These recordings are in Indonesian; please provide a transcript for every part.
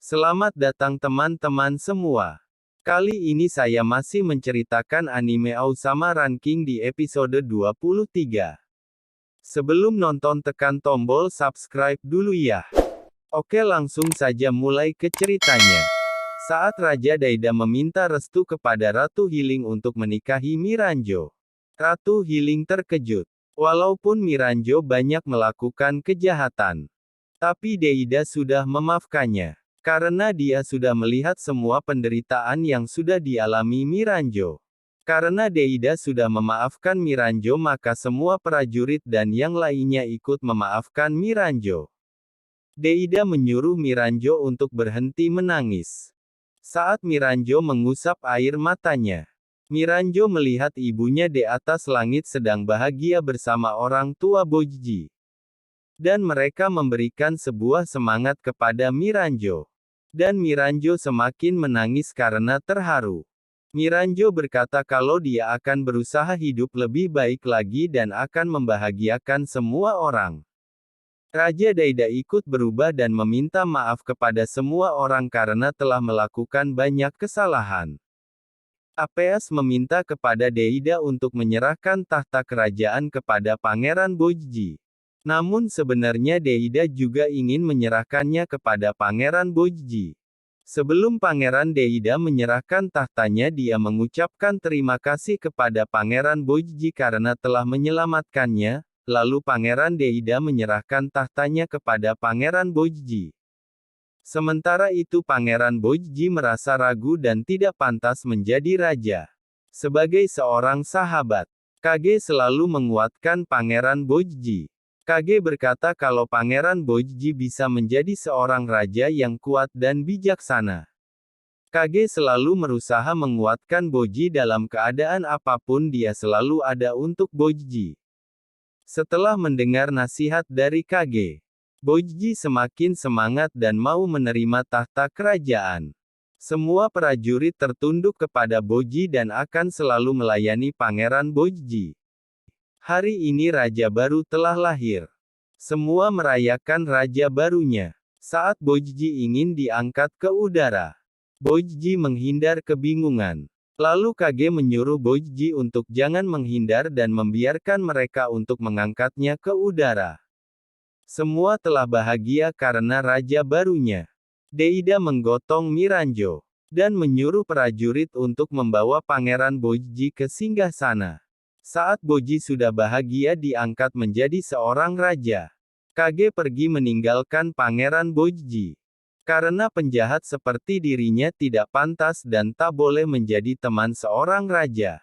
Selamat datang teman-teman semua. Kali ini saya masih menceritakan anime Osama Ranking di episode 23. Sebelum nonton tekan tombol subscribe dulu ya. Oke, langsung saja mulai ke ceritanya. Saat Raja Daida meminta restu kepada Ratu Healing untuk menikahi Miranjo, Ratu Healing terkejut. Walaupun Miranjo banyak melakukan kejahatan, tapi Deida sudah memaafkannya. Karena dia sudah melihat semua penderitaan yang sudah dialami Miranjo. Karena Deida sudah memaafkan Miranjo, maka semua prajurit dan yang lainnya ikut memaafkan Miranjo. Deida menyuruh Miranjo untuk berhenti menangis. Saat Miranjo mengusap air matanya, Miranjo melihat ibunya di atas langit sedang bahagia bersama orang tua Bojji. Dan mereka memberikan sebuah semangat kepada Miranjo. Dan Miranjo semakin menangis karena terharu. Miranjo berkata kalau dia akan berusaha hidup lebih baik lagi dan akan membahagiakan semua orang. Raja Daida ikut berubah dan meminta maaf kepada semua orang karena telah melakukan banyak kesalahan. Apeas meminta kepada Deida untuk menyerahkan tahta kerajaan kepada Pangeran Bojji. Namun sebenarnya Deida juga ingin menyerahkannya kepada Pangeran Bojji. Sebelum Pangeran Deida menyerahkan tahtanya, dia mengucapkan terima kasih kepada Pangeran Bojji karena telah menyelamatkannya, lalu Pangeran Deida menyerahkan tahtanya kepada Pangeran Bojji. Sementara itu Pangeran Bojji merasa ragu dan tidak pantas menjadi raja. Sebagai seorang sahabat, Kage selalu menguatkan Pangeran Bojji. Kage berkata kalau Pangeran Bojji bisa menjadi seorang raja yang kuat dan bijaksana. Kage selalu berusaha menguatkan Bojji dalam keadaan apapun, dia selalu ada untuk Bojji. Setelah mendengar nasihat dari Kage, Bojji semakin semangat dan mau menerima tahta kerajaan. Semua prajurit tertunduk kepada Bojji dan akan selalu melayani Pangeran Bojji. Hari ini raja baru telah lahir. Semua merayakan raja barunya. Saat Bojji ingin diangkat ke udara, Bojji menghindar kebingungan. Lalu Kage menyuruh Bojji untuk jangan menghindar dan membiarkan mereka untuk mengangkatnya ke udara. Semua telah bahagia karena raja barunya. Deida menggotong Miranjo dan menyuruh prajurit untuk membawa Pangeran Bojji ke singgasana. Saat Bojji sudah bahagia diangkat menjadi seorang raja, Kage pergi meninggalkan Pangeran Bojji. Karena penjahat seperti dirinya tidak pantas dan tak boleh menjadi teman seorang raja.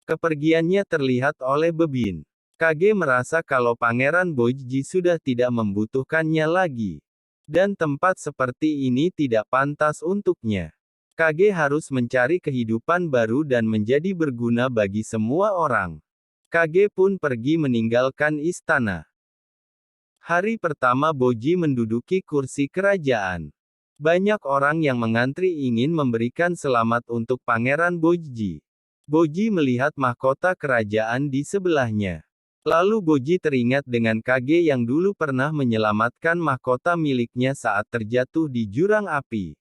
Kepergiannya terlihat oleh Bebin. Kage merasa kalau Pangeran Bojji sudah tidak membutuhkannya lagi. Dan tempat seperti ini tidak pantas untuknya. Kage harus mencari kehidupan baru dan menjadi berguna bagi semua orang. Kage pun pergi meninggalkan istana. Hari pertama Bojji menduduki kursi kerajaan. Banyak orang yang mengantri ingin memberikan selamat untuk Pangeran Bojji. Bojji melihat mahkota kerajaan di sebelahnya. Lalu Bojji teringat dengan Kage yang dulu pernah menyelamatkan mahkota miliknya saat terjatuh di jurang api.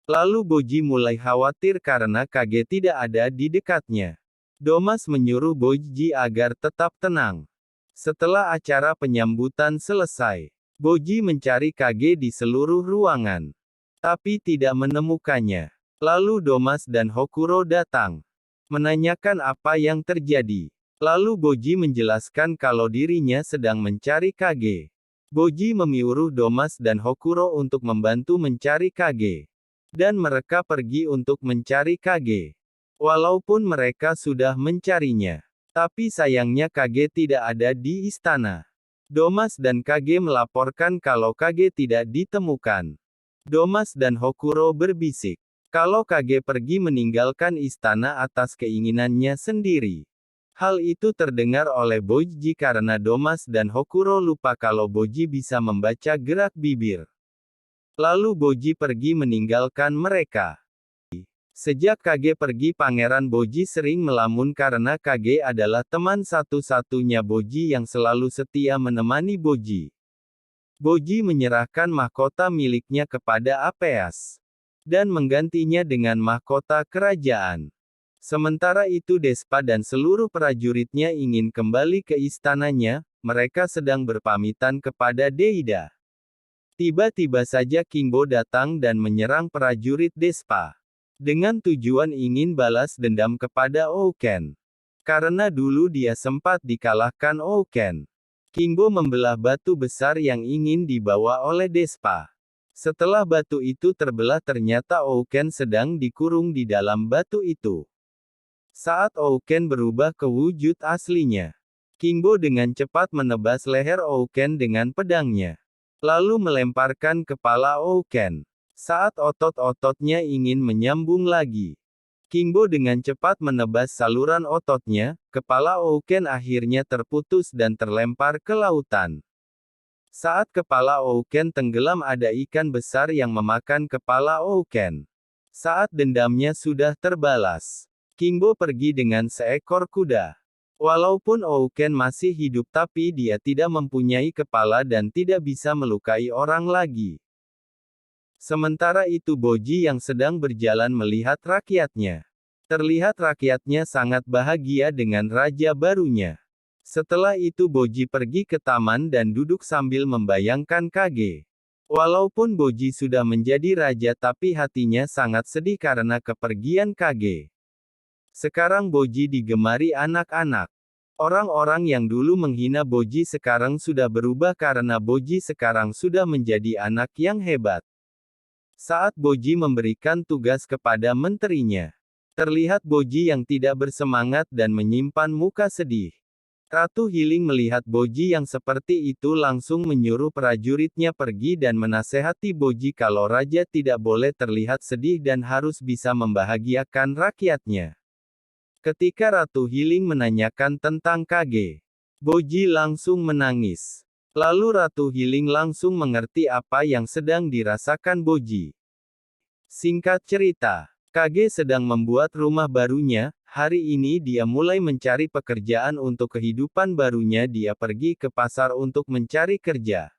Lalu Bojji mulai khawatir karena Kage tidak ada di dekatnya. Domas menyuruh Bojji agar tetap tenang. Setelah acara penyambutan selesai, Bojji mencari Kage di seluruh ruangan, tapi tidak menemukannya. Lalu Domas dan Hokuro datang, menanyakan apa yang terjadi. Lalu Bojji menjelaskan kalau dirinya sedang mencari Kage. Bojji menyuruh Domas dan Hokuro untuk membantu mencari Kage. Dan mereka pergi untuk mencari Kage. Walaupun mereka sudah mencarinya, tapi sayangnya Kage tidak ada di istana. Domas dan Kage melaporkan kalau Kage tidak ditemukan. Domas dan Hokuro berbisik kalau Kage pergi meninggalkan istana atas keinginannya sendiri. Hal itu terdengar oleh Bojji karena Domas dan Hokuro lupa kalau Bojji bisa membaca gerak bibir. Lalu Bojji pergi meninggalkan mereka. Sejak Kage pergi, Pangeran Bojji sering melamun karena Kage adalah teman satu-satunya Bojji yang selalu setia menemani Bojji. Boji menyerahkan mahkota miliknya kepada Apeas dan menggantinya dengan mahkota kerajaan. Sementara itu Despa dan seluruh prajuritnya ingin kembali ke istananya, mereka sedang berpamitan kepada Deida. Tiba-tiba saja Kingbo datang dan menyerang prajurit Despa. Dengan tujuan ingin balas dendam kepada Ouken. Karena dulu dia sempat dikalahkan Ouken. Kingbo membelah batu besar yang ingin dibawa oleh Despa. Setelah batu itu terbelah ternyata Ouken sedang dikurung di dalam batu itu. Saat Ouken berubah ke wujud aslinya, Kingbo dengan cepat menebas leher Ouken dengan pedangnya. Lalu melemparkan kepala Ouken. Saat otot-ototnya ingin menyambung lagi, Kingbo dengan cepat menebas saluran ototnya, kepala Ouken akhirnya terputus dan terlempar ke lautan. Saat kepala Ouken tenggelam ada ikan besar yang memakan kepala Ouken. Saat dendamnya sudah terbalas, Kingbo pergi dengan seekor kuda. Walaupun Ouken masih hidup tapi dia tidak mempunyai kepala dan tidak bisa melukai orang lagi. Sementara itu Boji yang sedang berjalan melihat rakyatnya. Terlihat rakyatnya sangat bahagia dengan raja barunya. Setelah itu Boji pergi ke taman dan duduk sambil membayangkan Kage. Walaupun Boji sudah menjadi raja tapi hatinya sangat sedih karena kepergian Kage. Sekarang Boji digemari anak-anak. Orang-orang yang dulu menghina Boji sekarang sudah berubah karena Boji sekarang sudah menjadi anak yang hebat. Saat Boji memberikan tugas kepada menterinya, terlihat Boji yang tidak bersemangat dan menyimpan muka sedih. Ratu Hiling melihat Boji yang seperti itu langsung menyuruh prajuritnya pergi dan menasehati Boji kalau raja tidak boleh terlihat sedih dan harus bisa membahagiakan rakyatnya. Ketika Ratu Hiling menanyakan tentang Kage, Boji langsung menangis. Lalu Ratu Hiling langsung mengerti apa yang sedang dirasakan Boji. Singkat cerita, Kage sedang membuat rumah barunya. Hari ini dia mulai mencari pekerjaan untuk kehidupan barunya. Dia pergi ke pasar untuk mencari kerja.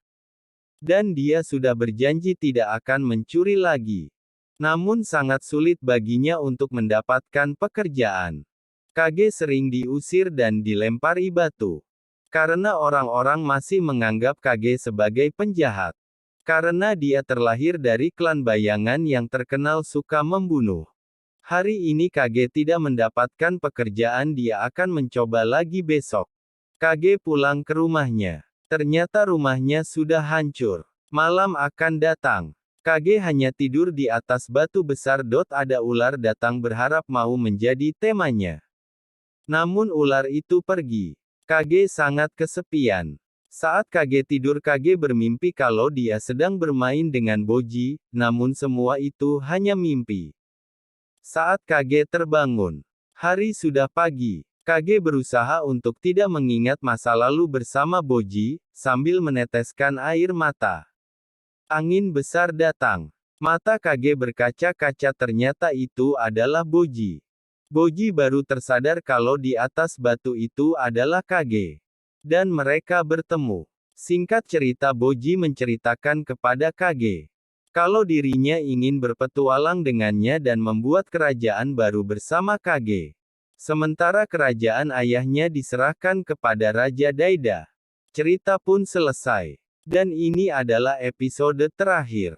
Dan dia sudah berjanji tidak akan mencuri lagi. Namun sangat sulit baginya untuk mendapatkan pekerjaan. Kage sering diusir dan dilempari batu. Karena orang-orang masih menganggap Kage sebagai penjahat. Karena dia terlahir dari klan bayangan yang terkenal suka membunuh. Hari ini Kage tidak mendapatkan pekerjaan, dia akan mencoba lagi besok. Kage pulang ke rumahnya. Ternyata rumahnya sudah hancur. Malam akan datang. Kage hanya tidur di atas batu besar. Ada ular datang berharap mau menjadi temannya. Namun ular itu pergi. Kage sangat kesepian. Saat Kage tidur Kage bermimpi kalau dia sedang bermain dengan Boji, namun semua itu hanya mimpi. Saat Kage terbangun, hari sudah pagi. Kage berusaha untuk tidak mengingat masa lalu bersama Boji, sambil meneteskan air mata. Angin besar datang. Mata Kage berkaca-kaca, ternyata itu adalah Boji. Boji baru tersadar kalau di atas batu itu adalah Kage. Dan mereka bertemu. Singkat cerita Boji menceritakan kepada Kage kalau dirinya ingin berpetualang dengannya dan membuat kerajaan baru bersama Kage. Sementara kerajaan ayahnya diserahkan kepada Raja Daida. Cerita pun selesai. Dan ini adalah episode terakhir.